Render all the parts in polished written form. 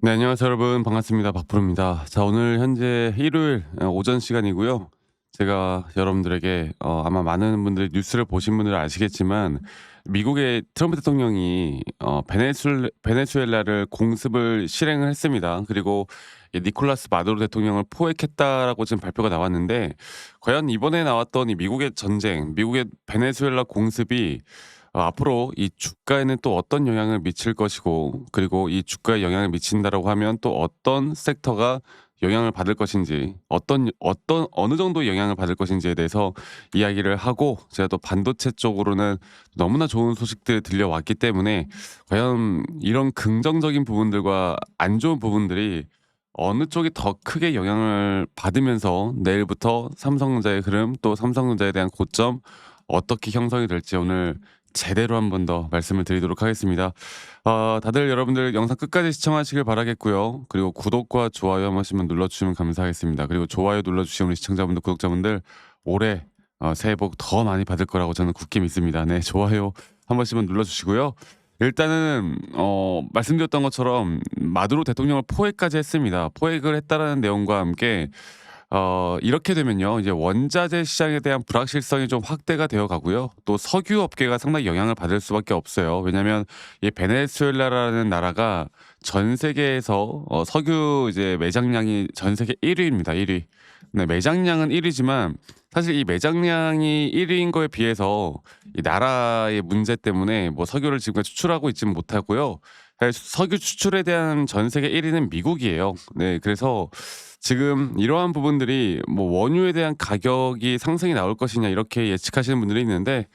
네, 안녕하세요 여러분. 반갑습니다. 박프로입니다. 자, 오늘 현재 일요일 오전 시간이고요. 제가 여러분들에게 아마 많은 분들이 뉴스를 보신 분들은 아시겠지만 미국의 트럼프 대통령이 베네수엘라를 공습을 실행을 했습니다. 그리고 이 니콜라스 마두로 대통령을 포획했다라고 지금 발표가 나왔는데, 과연 이번에 나왔던 이 미국의 전쟁, 미국의 베네수엘라 공습이 앞으로 이 주가에는 또 어떤 영향을 미칠 것이고, 그리고 이 주가에 영향을 미친다라고 하면 또 어떤 섹터가 영향을 받을 것인지, 어떤 어느 정도 영향을 받을 것인지에 대해서 이야기를 하고, 제가 또 반도체 쪽으로는 너무나 좋은 소식들이 들려왔기 때문에 과연 이런 긍정적인 부분들과 안 좋은 부분들이 어느 쪽이 더 크게 영향을 받으면서 내일부터 삼성전자의 흐름, 또 삼성전자에 대한 고점 어떻게 형성이 될지 오늘 제대로 한 번 더 말씀을 드리도록 하겠습니다. 다들 여러분들 영상 끝까지 시청하시길 바라겠고요. 그리고 구독과 좋아요 한 번씩만 눌러주시면 감사하겠습니다. 그리고 좋아요 눌러주신 우리 시청자분들, 구독자분들 올해 새해 복 더 많이 받을 거라고 저는 굳게 믿습니다. 네, 좋아요 한 번씩만 눌러주시고요. 일단은 말씀드렸던 것처럼 마두로 대통령을 포획까지 했습니다. 포획을 했다라는 내용과 함께 이렇게 되면요, 이제 원자재 시장에 대한 불확실성이 좀 확대가 되어 가고요. 또 석유 업계가 상당히 영향을 받을 수밖에 없어요. 왜냐하면 이 베네수엘라라는 나라가 전 세계에서 석유 이제 매장량이 전 세계 1 위입니다, 1 위. 네, 매장량은 1 위지만 사실 이 매장량이 1 위인 거에 비해서 이 나라의 문제 때문에 뭐 석유를 지금까지 수출하고 있지는 못하고요. 석유 수출에 대한 전 세계 1 위는 미국이에요. 네, 그래서 지금 이러한 부분들이 뭐 원유에 대한 가격이 상승이 나올 것이냐 이렇게 예측하시는 분들이 있는데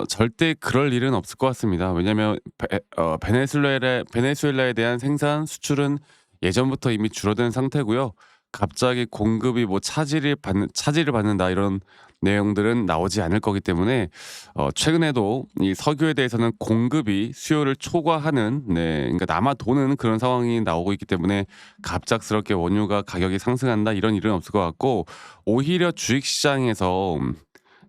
절대 그럴 일은 없을 것 같습니다. 왜냐하면 베네수엘라에 대한 생산 수출은 예전부터 이미 줄어든 상태고요. 갑자기 공급이 뭐 차질을 받는다 이런 내용들은 나오지 않을 거기 때문에 최근에도 이 석유에 대해서는 공급이 수요를 초과하는, 네, 그러니까 남아 도는 그런 상황이 나오고 있기 때문에 갑작스럽게 원유가 가격이 상승한다 이런 일은 없을 것 같고, 오히려 주식 시장에서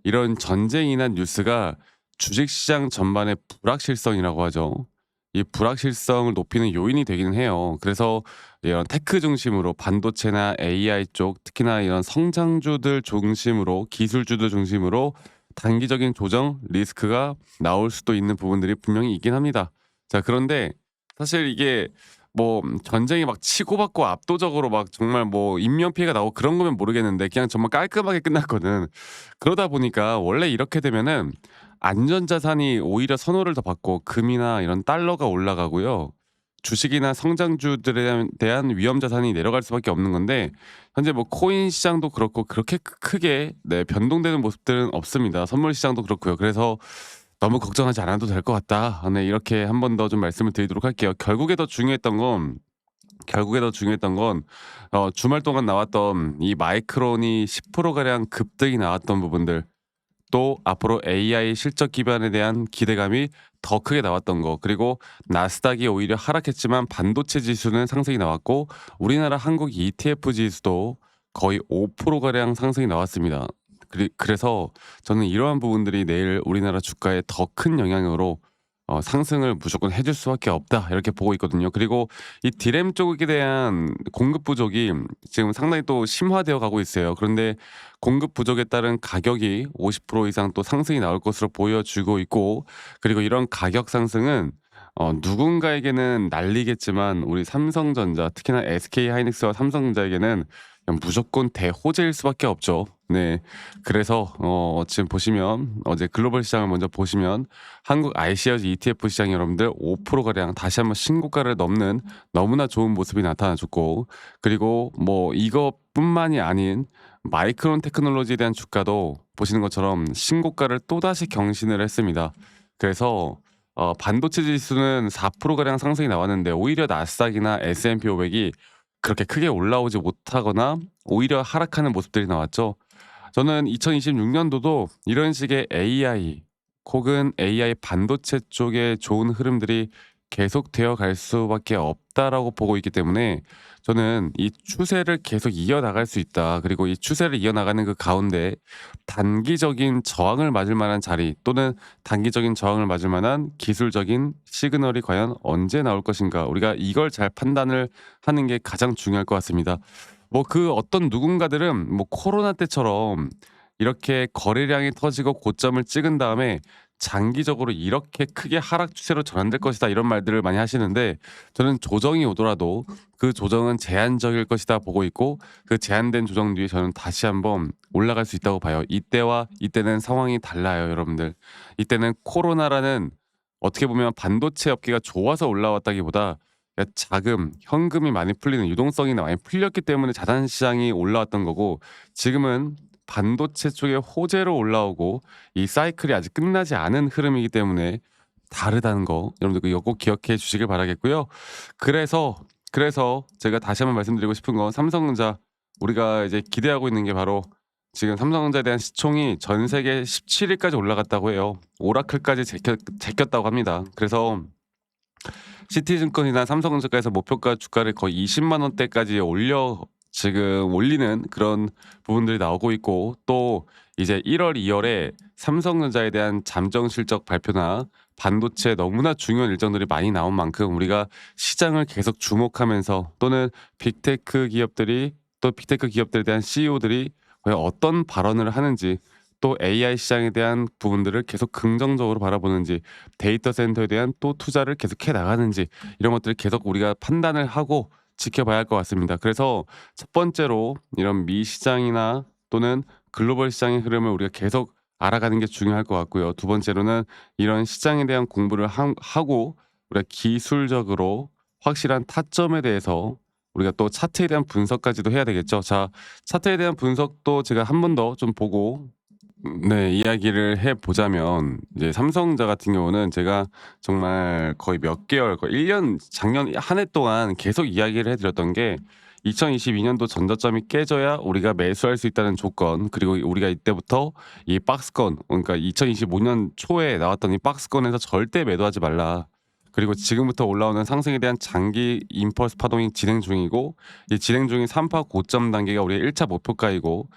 이런 전쟁이나 뉴스가 주식 시장 전반의 불확실성이라고 하죠. 이 불확실성을 높이는 요인이 되기는 해요. 그래서 이런 테크 중심으로 반도체나 AI 쪽, 특히나 이런 성장주들 중심으로, 기술주들 중심으로 단기적인 조정 리스크가 나올 수도 있는 부분들이 분명히 있긴 합니다. 자, 그런데 사실 이게 뭐 전쟁이 막 치고받고 압도적으로 막 정말 뭐 인명 피해가 나고 그런 거면 모르겠는데, 그냥 정말 깔끔하게 끝났거든. 그러다 보니까 원래 이렇게 되면은 안전자산이 오히려 선호를 더 받고 금이나 이런 달러가 올라가고요. 주식이나 성장주들에 대한 위험 자산이 내려갈 수밖에 없는 건데, 현재 뭐 코인 시장도 그렇고 그렇게 크게 네, 변동되는 모습들은 없습니다. 선물 시장도 그렇고요. 그래서 너무 걱정하지 않아도 될 것 같다. 네, 이렇게 한 번 더 좀 말씀을 드리도록 할게요. 결국에 더 중요했던 건 주말 동안 나왔던 이 마이크론이 10% 가량 급등이 나왔던 부분들, 또 앞으로 AI 실적 기반에 대한 기대감이 더 크게 나왔던 거, 그리고 나스닥이 오히려 하락했지만 반도체 지수는 상승이 나왔고, 우리나라 한국 ETF 지수도 거의 5% 가량 상승이 나왔습니다. 그래서 저는 이러한 부분들이 내일 우리나라 주가에 더 큰 영향으로 상승을 무조건 해줄 수밖에 없다 이렇게 보고 있거든요. 그리고 이 디램 쪽에 대한 공급 부족이 지금 상당히 또 심화되어 가고 있어요. 그런데 공급 부족에 따른 가격이 50% 이상 또 상승이 나올 것으로 보여지고 있고, 그리고 이런 가격 상승은 누군가에게는 난리겠지만 우리 삼성전자, 특히나 SK하이닉스와 삼성전자에게는 그냥 무조건 대호재일 수밖에 없죠. 네. 그래서 지금 보시면 어제 글로벌 시장을 먼저 보시면 한국 iShares ETF 시장 여러분들 5% 가량 다시 한번 신고가를 넘는 너무나 좋은 모습이 나타나줬고, 그리고 뭐 이것뿐만이 아닌 마이크론 테크놀로지에 대한 주가도 보시는 것처럼 신고가를 또다시 경신을 했습니다. 그래서 반도체 지수는 4% 가량 상승이 나왔는데 오히려 나스닥이나 S&P 500이 그렇게 크게 올라오지 못하거나 오히려 하락하는 모습들이 나왔죠. 저는 2026년도도 이런 식의 AI 혹은 AI 반도체 쪽에 좋은 흐름들이 계속되어 갈 수밖에 없다라고 보고 있기 때문에 저는 이 추세를 계속 이어나갈 수 있다. 그리고 이 추세를 이어나가는 그 가운데 단기적인 저항을 맞을 만한 자리 또는 단기적인 저항을 맞을 만한 기술적인 시그널이 과연 언제 나올 것인가. 우리가 이걸 잘 판단을 하는 게 가장 중요할 것 같습니다. 뭐 그 어떤 누군가들은 뭐 코로나 때처럼 이렇게 거래량이 터지고 고점을 찍은 다음에 장기적으로 이렇게 크게 하락 추세로 전환될 것이다 이런 말들을 많이 하시는데 저는 조정이 오더라도 그 조정은 제한적일 것이다 보고 있고 그 제한된 조정 뒤에 저는 다시 한번 올라갈 수 있다고 봐요. 이때와 이때는 상황이 달라요, 여러분들. 이때는 코로나라는 어떻게 보면 반도체 업계가 좋아서 올라왔다기보다 자금, 현금이 많이 풀리는 유동성이 많이 풀렸기 때문에 자산 시장이 올라왔던 거고 지금은 반도체 쪽에 호재로 올라오고 이 사이클이 아직 끝나지 않은 흐름이기 때문에 다르다는 거 여러분들 이거 꼭 기억해 주시길 바라겠고요. 그래서 제가 다시 한번 말씀드리고 싶은 건 삼성전자 우리가 이제 기대하고 있는 게 바로 지금 삼성전자에 대한 시총이 전 세계 17 위까지 올라갔다고 해요. 오라클까지 제꼈다고 합니다. 그래서 시티증권이나 삼성전자에서 목표가 주가를 거의 20만 원대까지 지금 올리는 그런 부분들이 나오고 있고 또 이제 1월, 2월에 삼성전자에 대한 잠정 실적 발표나 반도체 너무나 중요한 일정들이 많이 나온 만큼 우리가 시장을 계속 주목하면서 또는 빅테크 기업들에 대한 CEO들이 과연 어떤 발언을 하는지 또 AI 시장에 대한 부분들을 계속 긍정적으로 바라보는지 데이터 센터에 대한 또 투자를 계속해 나가는지 이런 것들을 계속 우리가 판단을 하고 지켜봐야 할 것 같습니다. 그래서 첫 번째로 이런 미 시장이나 또는 글로벌 시장의 흐름을 우리가 계속 알아가는 게 중요할 것 같고요. 두 번째로는 이런 시장에 대한 공부를 하고 우리가 기술적으로 확실한 타점에 대해서 우리가 또 차트에 대한 분석까지도 해야 되겠죠. 자, 차트에 대한 분석도 제가 한 번 더 좀 보고 네. 이야기를 해 보자면 이제 삼성전자 같은 경우는 제가 정말 거의 몇 개월 거의 1년 작년 한 해 동안 계속 이야기를 해 드렸던 게 2022 년도 전저점이 깨져야 우리가 매수할 수 있다는 조건 그리고 우리가 이때부터 이 박스권 그러니까 2025년 초에 나왔던 이 박스권에서 절대 매도하지 말라. 그리고 지금부터 올라오는 상승에 대한 장기 임펄스 파동이 진행 중이고 이 진행 중인 3파 고점 단계가 우리의 1차 목표가이고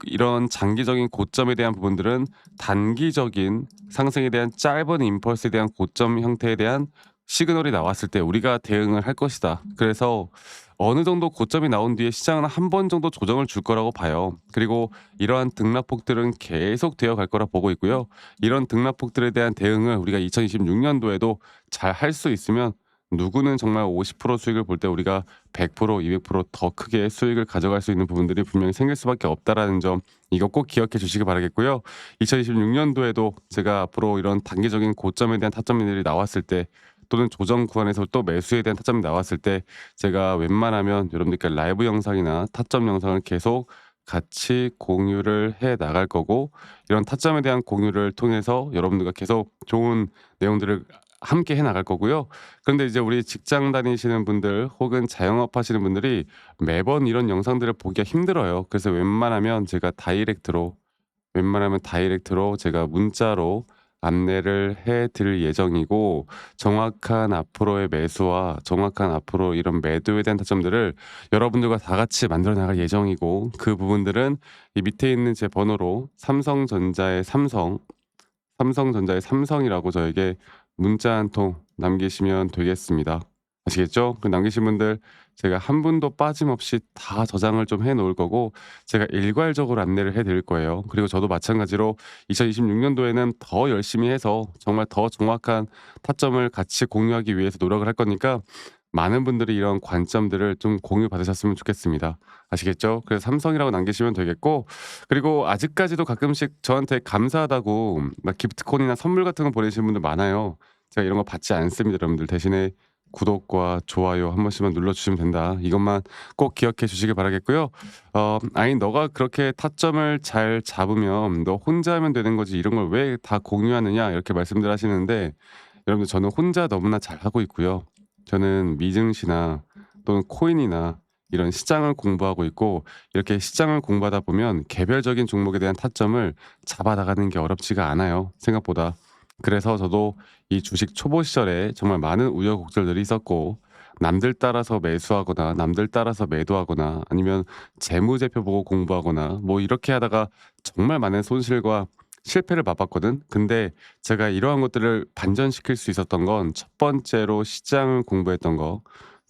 이런 장기적인 고점에 대한 부분들은 단기적인 상승에 대한 짧은 임펄스에 대한 고점 형태에 대한 시그널이 나왔을 때 우리가 대응을 할 것이다. 그래서 어느 정도 고점이 나온 뒤에 시장은 한 번 정도 조정을 줄 거라고 봐요. 그리고 이러한 등락폭들은 계속 되어 갈 거라 보고 있고요. 이런 등락폭들에 대한 대응을 우리가 2026년도에도 잘 할 수 있으면 누구는 정말 50% 수익을 볼 때 우리가 100%, 200%더 크게 수익을 가져갈 수 있는 부분들이 분명히 생길 수밖에 없다라는 점 이거 꼭 기억해 주시기 바라겠고요. 2026년도에도 제가 앞으로 이런 단기적인 고점에 대한 타점들이 나왔을 때 또는 조정 구간에서 또 매수에 대한 타점이 나왔을 때 제가 웬만하면 여러분들께 라이브 영상이나 타점 영상을 계속 같이 공유를 해 나갈 거고 이런 타점에 대한 공유를 통해서 여러분들과 계속 좋은 내용들을 함께 해 나갈 거고요. 그런데 이제 우리 직장 다니시는 분들 혹은 자영업 하시는 분들이 매번 이런 영상들을 보기가 힘들어요. 그래서 웬만하면 다이렉트로 제가 문자로 안내를 해 드릴 예정이고 정확한 앞으로의 매수와 정확한 앞으로 이런 매도에 대한 타점들을 여러분들과 다 같이 만들어 나갈 예정이고 그 부분들은 이 밑에 있는 제 번호로 삼성전자의 삼성이라고 저에게 문자 한 통 남기시면 되겠습니다. 아시겠죠? 그 남기신 분들 제가 한 분도 빠짐없이 다 저장을 좀 해 놓을 거고 제가 일괄적으로 안내를 해 드릴 거예요. 그리고 저도 마찬가지로 2026 년도에는 더 열심히 해서 정말 더 정확한 타점을 같이 공유하기 위해서 노력을 할 거니까 많은 분들이 이런 관점들을 좀 공유 받으셨으면 좋겠습니다. 아시겠죠? 그래서 삼성이라고 남기시면 되겠고 그리고 아직까지도 가끔씩 저한테 감사하다고 막 기프트콘이나 선물 같은 거 보내시는 분들 많아요. 제가 이런 거 받지 않습니다, 여러분들. 대신에 구독과 좋아요 한 번씩만 눌러주시면 된다. 이것만 꼭 기억해 주시길 바라겠고요. 아니 너가 그렇게 타점을 잘 잡으면 너 혼자 하면 되는 거지 이런 걸 왜 다 공유하느냐 이렇게 말씀들 하시는데 여러분들 저는 혼자 너무나 잘하고 있고요. 저는 미증시나 또는 코인이나 이런 시장을 공부하고 있고 이렇게 시장을 공부하다 보면 개별적인 종목에 대한 타점을 잡아 나가는 게 어렵지가 않아요, 생각보다. 그래서 저도 이 주식 초보 시절에 정말 많은 우여곡절들이 있었고, 남들 따라서 매수하거나 남들 따라서 매도하거나 아니면 재무제표 보고 공부하거나 뭐 이렇게 하다가 정말 많은 손실과 실패를 맛봤거든. 근데 제가 이러한 것들을 반전시킬 수 있었던 건 첫 번째로 시장을 공부했던 거,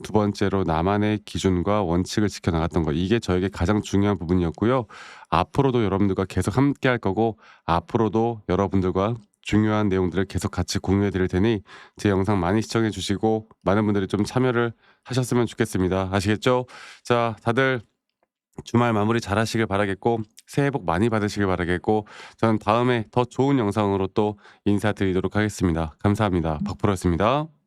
두 번째로 나만의 기준과 원칙을 지켜나갔던 거, 이게 저에게 가장 중요한 부분이었고요. 앞으로도 여러분들과 계속 함께 할 거고, 앞으로도 여러분들과 중요한 내용들을 계속 같이 공유해 드릴 테니 제 영상 많이 시청해 주시고 많은 분들이 좀 참여를 하셨으면 좋겠습니다. 아시겠죠? 자, 다들 주말 마무리 잘 하시길 바라겠고 새해 복 많이 받으시길 바라겠고, 저는 다음에 더 좋은 영상으로 또 인사드리도록 하겠습니다. 감사합니다. 박프로였습니다.